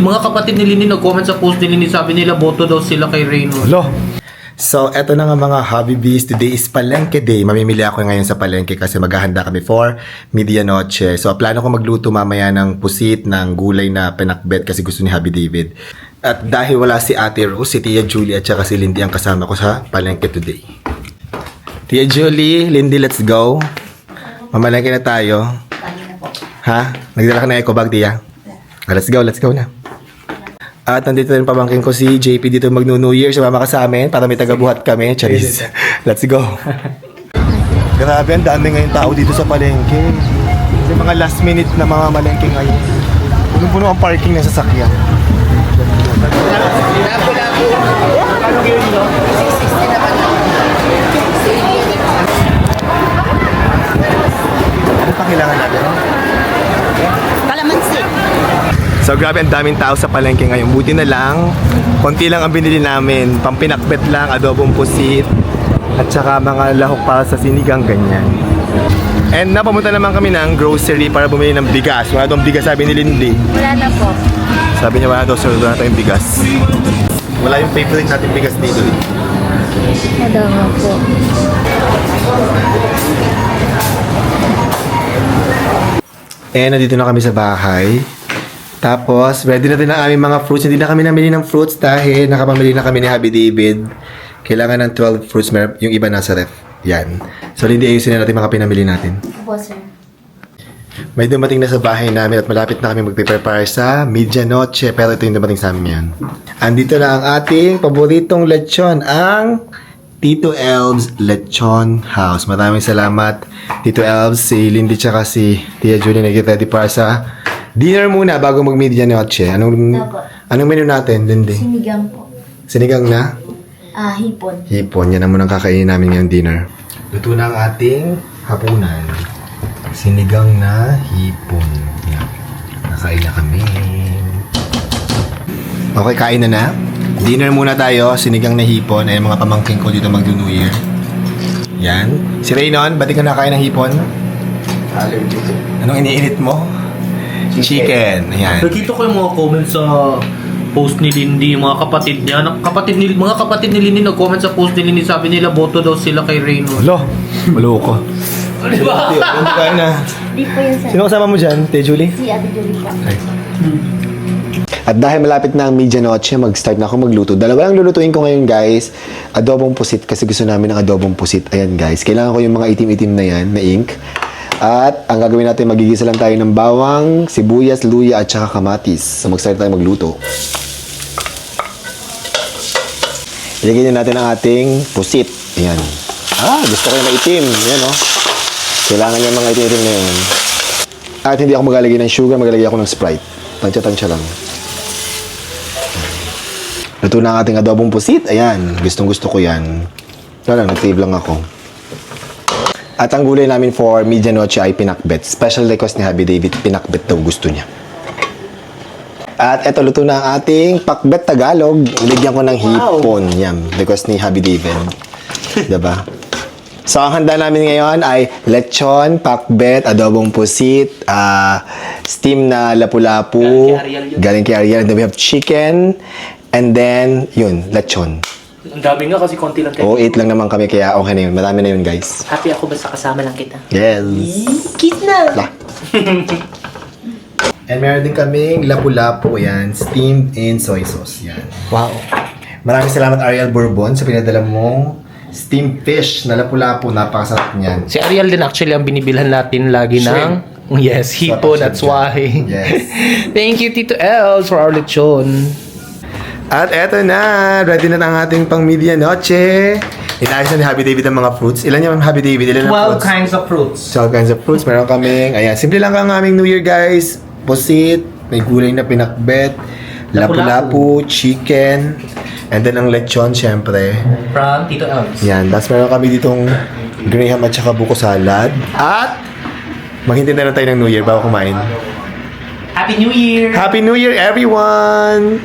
Mga kapatid ni Lini nag-comment sa post ni Lini, sabi nila boto daw sila kay Reyno. Hello. So, eto na nga mga hobby bees. Today is Palengke Day. Mamimili ako ngayon sa palengke kasi maghahanda kami for medianoche. So, plano ko magluto mamaya ng pusit, ng gulay na pinakbet kasi gusto ni Hubby David. At dahil wala si Ate Rose, si Tia Julie at saka si Lindy ang kasama ko sa palengke today. Tia Julie, Lindy, let's go. Mamalengke na tayo. Ha? Nagdala ka na eco bag, Tia? Let's go na. At nandito rin pamangkin ko si JP dito mag-New Year. Sumama ka sa amin para may tagabuhat kami. Charis. Let's go. Grabe, ang dami ngayon tao dito sa palengke. Kasi mga last minute na mga malengke ngayon. Puno-puno ang parking ng sasakyan. Ano pa kailangan natin? Kalamansi. So grabe, ang daming tao sa palengke ngayon. Buti na lang, konti lang ang binili namin. Pampinakbet lang, adobong pusit, at saka mga lahok para sa sinigang, ganyan. And napamunta naman kami ng grocery para bumili ng bigas. Wala daw bigas, sabi ni Lindy. Wala na po. Sabi niya wala daw, sir, wala tayong bigas. Wala yung favorite natin bigas dito. Madama po. Nandito na kami sa bahay. Tapos, ready na din ang aming mga fruits. Hindi na kami namili ng fruits dahil nakapamili na kami ni Hubby David. Kailangan ng 12 fruits. Yung iba nasa ref. Yan. So, hindi ayusin na natin mga pinamili natin. Opo, sir. May dumating na sa bahay namin at malapit na kami magpe-prepare sa medianoche. Pero ito yung dumating sa amin ngayon. Andito na ang ating paboritong lechon, ang Tito Elves Lechon House. Maraming salamat, Tito Elves, si Lindy tsaka si Tia Julie nag-ready para sa dinner muna bago mag-medianoche. Anong menu natin, Lindy? Sinigang po. Sinigang na? Hipon. Hipon. Yan ang munang kakainin namin ngayong dinner. Luto na ang ating hapunan. Sinigang na hipon. Yan. Nakain na kami. Okay, kain na na. Dinner muna tayo. Sinigang na hipon. Ay mga pamangking ko dito mag-New Year. Yan. Si Reynon, ba't di ka nakain ng hipon? Allergy. Anong iniinit mo? Chicken. Ayan. Nakita ko yung mga comments sa post ni Lindy, mga kapatid niya. Mga kapatid ni Lindy nag-comment sa post ni Lindy, sabi nila boto daw sila kay Reyno. Hello. Maloko. Di ba? Hindi kain na. Di po yun, sir. Sino kasama mo dyan, Tia Julie? Si Ate Julie po. At dahil malapit na ang medianoche, mag-start na ako magluto. Dalawa lang lulutuin ko ngayon, guys. Adobong pusit kasi gusto namin ng adobong pusit. Ayan, guys. Kailangan ko yung mga itim-itim na yan, na ink. At ang gagawin natin, magigisa lang tayo ng bawang, sibuyas, luya, at saka kamatis. So mag-start tayo magluto. Ilagay na natin ang ating pusit. Ayan. Gusto ko yung maitim. Ayan, oh. Kailangan yung mga itim-itim na yan. At hindi ako maglalagay ng sugar, maglalagay ako ng Sprite. Tansya-tansya lang. Luto na ang ating adobong pusit. Ayan. Gustong-gusto ko yan. Wala, nag-save lang ako. At ang gulay namin for medianoche ay pinakbet. Special request ni Hubby David, pinakbet daw gusto niya. At eto, luto na ang ating pakbet Tagalog. Nilagyan ko ng hipon. Yan, request ni Hubby David. Diba? So, ang handa namin ngayon ay lechon, pakbet, adobong pusit, steam na lapu-lapu. Galing kay Ariel. And then we have chicken. And then, yun, lechon. Ang dami nga kasi konti lang Oo, 8 lang naman kami, kaya okay na yun. Marami na yun, guys. Happy ako basta kasama lang kita. Yes. Kiss na! La. And meron din kaming lapu-lapu, yan. Steamed in soy sauce, yan. Wow. Maraming salamat, Ariel Bourbon, sa pinadala mong steamed fish na lapu-lapu. Napakasarap niyan. Si Ariel din actually ang binibilhan natin lagi ng yes, hipon at swahe. Yes. Thank you, Tito Els, for our lechon. At eto na, ready na ang ating pang medianoche. Inayos na ni Hubby David ang mga fruits. Ilan yung Hubby David? Ilan ang 12 fruits? kinds of fruits. 12 kinds of fruits. Meron kaming, ayan, simple lang ang aming New Year, guys. Pusit, may gulay na pinakbet, lapu-lapu, chicken, and then ang lechon, syempre. From Tito Els. Yan, tapos meron kami ditong graham at saka buko salad. At maghintay na lang tayo ng New Year bago kumain. Happy New Year! Happy New Year, everyone!